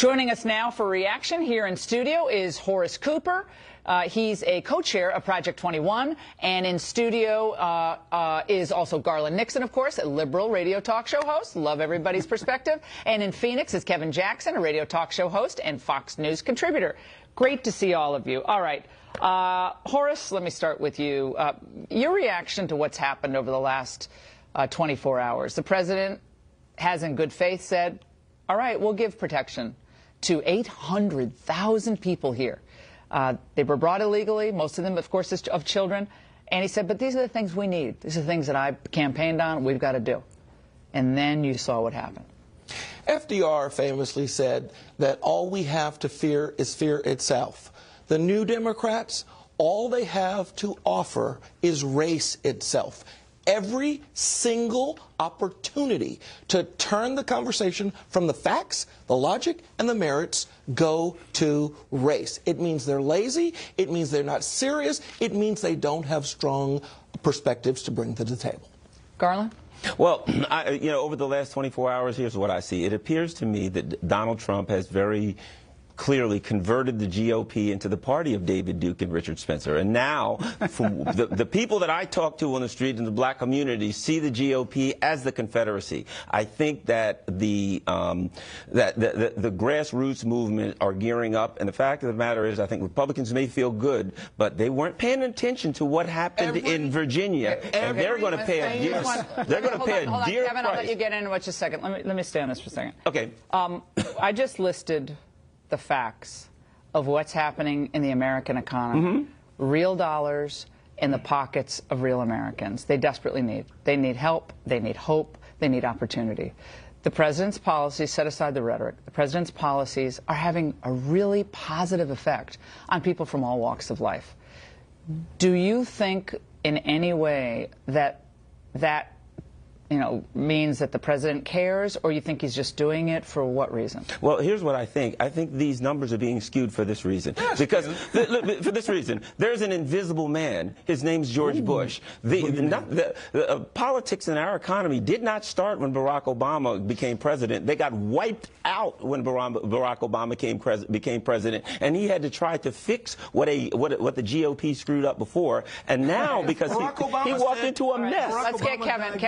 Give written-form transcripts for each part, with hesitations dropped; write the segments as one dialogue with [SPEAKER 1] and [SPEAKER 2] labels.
[SPEAKER 1] Joining us now for reaction here in studio is Horace Cooper. He's a co-chair of Project 21, and in studio is also Garland Nixon, of course, a liberal radio talk show host. Love everybody's perspective. And in Phoenix is Kevin Jackson, a radio talk show host and Fox News contributor. Great to see all of you. All right. Horace, let me start with you. Your reaction to what's happened over the last 24 hours. The president has in good faith said, all right, we'll give protection to 800,000 people here. They were brought illegally, most of them, of course, of children. And he said, but these are the things we need. These are the things that I campaigned on, we've got to do. And then you saw what happened.
[SPEAKER 2] FDR famously said that all we have to fear is fear itself. The New Democrats, all they have to offer is race itself. Every single opportunity to turn the conversation from the facts, the logic, and the merits go to race. It means they're lazy. It means they're not serious. It means they don't have strong perspectives to bring to the table.
[SPEAKER 1] Garland?
[SPEAKER 3] Well, over the last 24 hours, here's what I see. It appears to me that Donald Trump has very clearly converted the GOP into the party of David Duke and Richard Spencer. And now, from the people that I talk to on the street in the black community see the GOP as the Confederacy. I think that the grassroots movement are gearing up. And the fact of the matter is, I think Republicans may feel good, but they weren't paying attention to what happened in Virginia. And they're going to pay a dear price.
[SPEAKER 1] Kevin, I'll let you get in just a second. Let me stay on this for a second.
[SPEAKER 3] Okay.
[SPEAKER 1] I just listed the facts of what's happening in the American economy. Real dollars in the pockets of real Americans. They desperately need. They need help. They need hope. They need opportunity. The president's policies, set aside the rhetoric, the president's policies are having a really positive effect on people from all walks of life. Do you think in any way that means that the president cares, or you think he's just doing it for what reason?
[SPEAKER 3] Well, here's what I think. I think these numbers are being skewed for this reason. Because, for this reason, there's an invisible man. His name's George Bush. Politics in our economy did not start when Barack Obama became president. They got wiped out when Barack Obama became president, and he had to try to fix what the GOP screwed up before. And now, because he walked into a mess.
[SPEAKER 1] Let's get Kevin.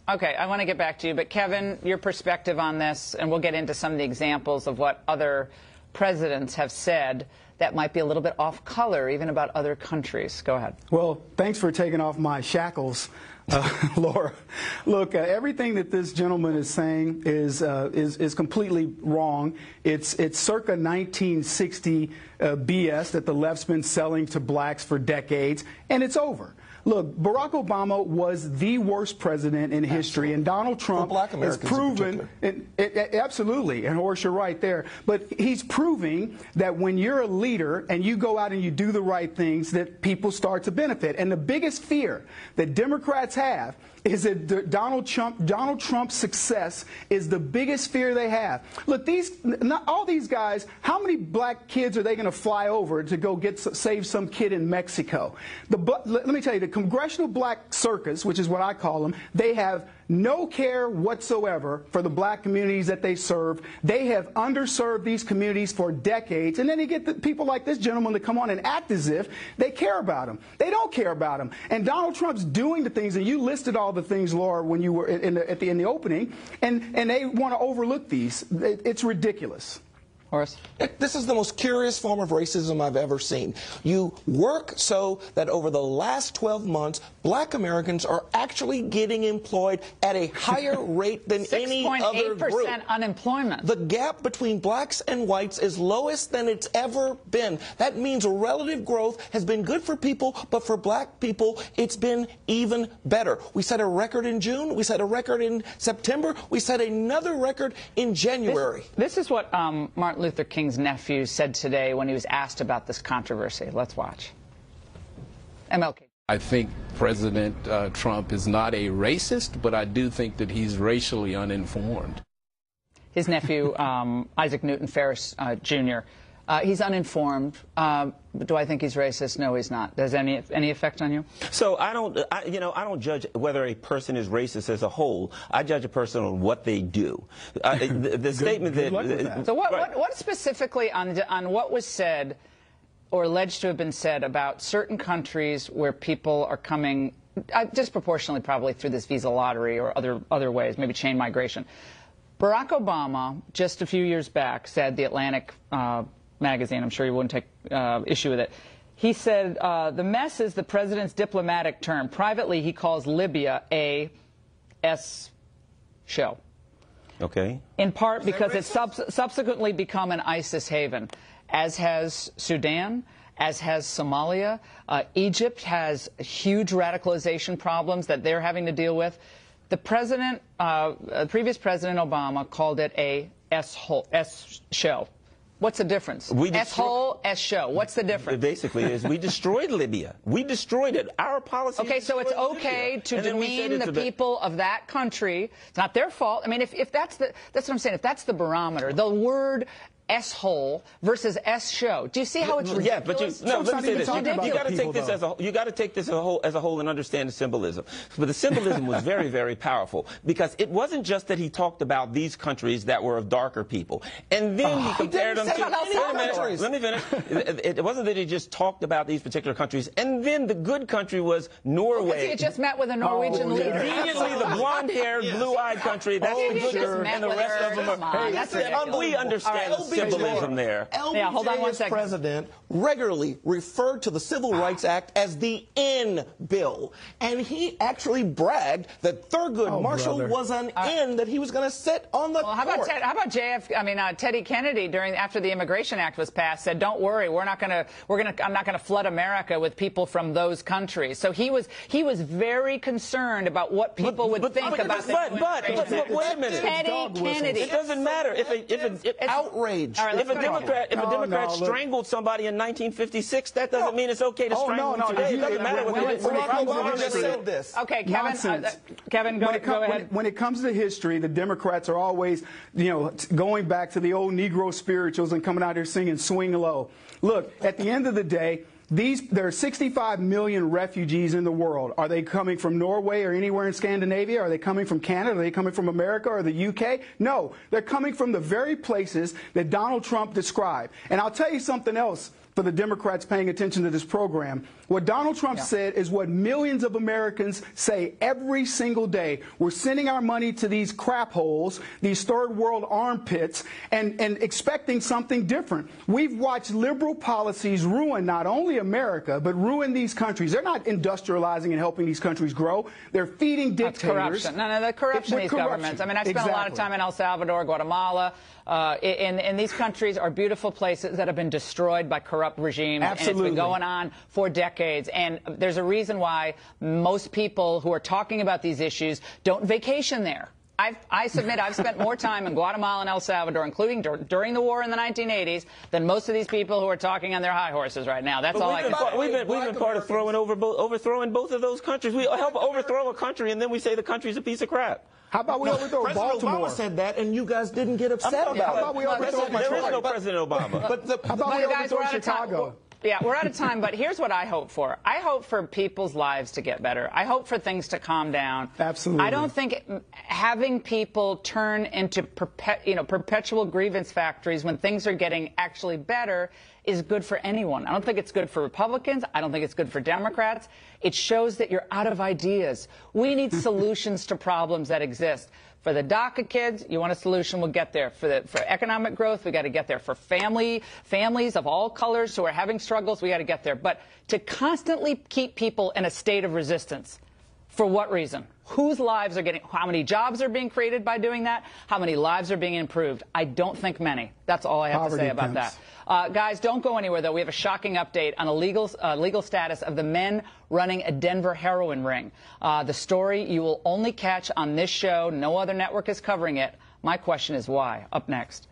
[SPEAKER 1] Okay, I want to get back to you, but Kevin, your perspective on this, and we'll get into some of the examples of what other presidents have said that might be a little bit off color, even about other countries. Go ahead.
[SPEAKER 4] Well, thanks for taking off my shackles, Laura. Look, everything that this gentleman is saying is completely wrong. It's circa 1960 BS that the left's been selling to blacks for decades, and it's over. Look, Barack Obama was the worst president in history, and Donald Trump has proven, absolutely, and Horace, you're right there, but he's proving that when you're a leader and you go out and you do the right things, that people start to benefit. And the biggest fear that Democrats have is that Donald Trump's success is the biggest fear they have. Look, all these guys, how many black kids are they going to fly over to go save some kid in Mexico? Let me tell you, the Congressional Black Circus, which is what I call them, they have no care whatsoever for the black communities that they serve. They have underserved these communities for decades, and then you get the people like this gentleman to come on and act as if they care about them. They don't care about them. And Donald Trump's doing the things, and you listed all the things, Laura, when you were in the opening, and they want to overlook these. It's ridiculous.
[SPEAKER 1] Horace?
[SPEAKER 2] This is the most curious form of racism I've ever seen. You work so that over the last 12 months, black Americans are actually getting employed at a higher rate than any other group.
[SPEAKER 1] 6.8% unemployment.
[SPEAKER 2] The gap between blacks and whites is lowest than it's ever been. That means relative growth has been good for people, but for black people, it's been even better. We set a record in June. We set a record in September. We set another record in January.
[SPEAKER 1] This is what Martin Luther King's nephew said today when he was asked about this controversy. Let's watch. MLK.
[SPEAKER 5] I think President Trump is not a racist, but I do think that he's racially uninformed.
[SPEAKER 1] His nephew, Isaac Newton Ferris, Jr., He's uninformed. Do I think he's racist? No, he's not. Does any effect on you?
[SPEAKER 3] So I don't judge whether a person is racist as a whole. I judge a person on what they do. The statement that.
[SPEAKER 1] So what specifically on what was said or alleged to have been said about certain countries where people are coming disproportionately, probably through this visa lottery or other ways, maybe chain migration? Barack Obama just a few years back said, The Atlantic magazine, I'm sure you wouldn't take issue with it, he said the mess is the president's diplomatic term. Privately, he calls Libya a S show.
[SPEAKER 3] Okay.
[SPEAKER 1] In part because it's subsequently become an ISIS haven, as has Sudan, as has Somalia. Egypt has huge radicalization problems that they're having to deal with. The president, previous President Obama, called it a S show. What's the difference? S-hole, S-show. What's the difference?
[SPEAKER 3] Basically, is we destroyed Libya. We destroyed it. Our policy.
[SPEAKER 1] Okay, so it's okay to demean the people of that country. It's not their fault. I mean, if that's what I'm saying. If that's the barometer, the word S-hole versus S-show. Do you see how it's ridiculous?
[SPEAKER 3] Yeah, but let me say this. You got to take this as a whole and understand the symbolism. But the symbolism was very, very powerful, because it wasn't just that he talked about these countries that were of darker people, and then he compared them to. Let me finish. It wasn't that he just talked about these particular countries, and then the good country was Norway.
[SPEAKER 1] Because he had just met with a Norwegian leader.
[SPEAKER 3] Immediately, the blonde-haired, blue-eyed country. That's the good, and the rest of them are. We understand the symbolism there.
[SPEAKER 1] Hold on one second.
[SPEAKER 2] President regularly referred to the Civil Rights Act as the N bill, and he actually bragged that Thurgood Marshall was an N that he was going to sit on the court.
[SPEAKER 1] How about Teddy Kennedy after the Immigration Act was passed said, "Don't worry, I'm not going to flood America with people from those countries." So he was very concerned about what people would think about the
[SPEAKER 3] But wait a minute.
[SPEAKER 1] Teddy Kennedy.
[SPEAKER 3] It doesn't matter if
[SPEAKER 2] outrage.
[SPEAKER 1] Right,
[SPEAKER 3] if a Democrat strangled somebody in 1956, that doesn't mean it's okay to strangle them today. It doesn't matter what they did.
[SPEAKER 2] Okay,
[SPEAKER 1] Kevin, go ahead.
[SPEAKER 4] When it comes to history, the Democrats are always, going back to the old Negro spirituals and coming out here singing "Swing Low." Look, at the end of the day, there are 65 million refugees in the world. Are they coming from Norway or anywhere in Scandinavia? Are they coming from Canada? Are they coming from America or the UK? No, they're coming from the very places that Donald Trump described. And I'll tell you something else for the Democrats paying attention to this program. What Donald Trump said is what millions of Americans say every single day. We're sending our money to these crap holes, these third world armpits, and expecting something different. We've watched liberal policies ruin not only America, but ruin these countries. They're not industrializing and helping these countries grow. They're feeding dictators.
[SPEAKER 1] That's corruption. No, the corruption in these governments. I mean, I spent a lot of time in El Salvador, Guatemala, and these countries are beautiful places that have been destroyed by corrupt regimes.
[SPEAKER 4] Absolutely.
[SPEAKER 1] And it's been going on for decades. And there's a reason why most people who are talking about these issues don't vacation there. I submit I've spent more time in Guatemala and El Salvador, including during the war in the 1980s, than most of these people who are talking on their high horses right now. That's all I can say.
[SPEAKER 3] We've been part of overthrowing both of those countries. We help overthrow a country, and then we say the country's a piece of crap.
[SPEAKER 4] How about we overthrow Baltimore?
[SPEAKER 2] President Obama said that, and you guys didn't get upset about it.
[SPEAKER 4] How about we overthrow Detroit?
[SPEAKER 3] There is no President Obama.
[SPEAKER 4] How about we overthrow Chicago?
[SPEAKER 1] Yeah, we're out of time, but here's what I hope for. I hope for people's lives to get better. I hope for things to calm down.
[SPEAKER 4] Absolutely.
[SPEAKER 1] I don't think having people turn into perpetual grievance factories when things are getting actually better is good for anyone. I don't think it's good for Republicans. I don't think it's good for Democrats. It shows that you're out of ideas. We need solutions to problems that exist. For the DACA kids, you want a solution, we'll get there. For economic growth, we got to get there. For families of all colors who are having struggles, we got to get there. But to constantly keep people in a state of resistance, for what reason? Whose lives are how many jobs are being created by doing that? How many lives are being improved? I don't think many. That's all I have to say about that. Guys, don't go anywhere, though. We have a shocking update on a legal status of the men running a Denver heroin ring. The story you will only catch on this show. No other network is covering it. My question is why? Up next.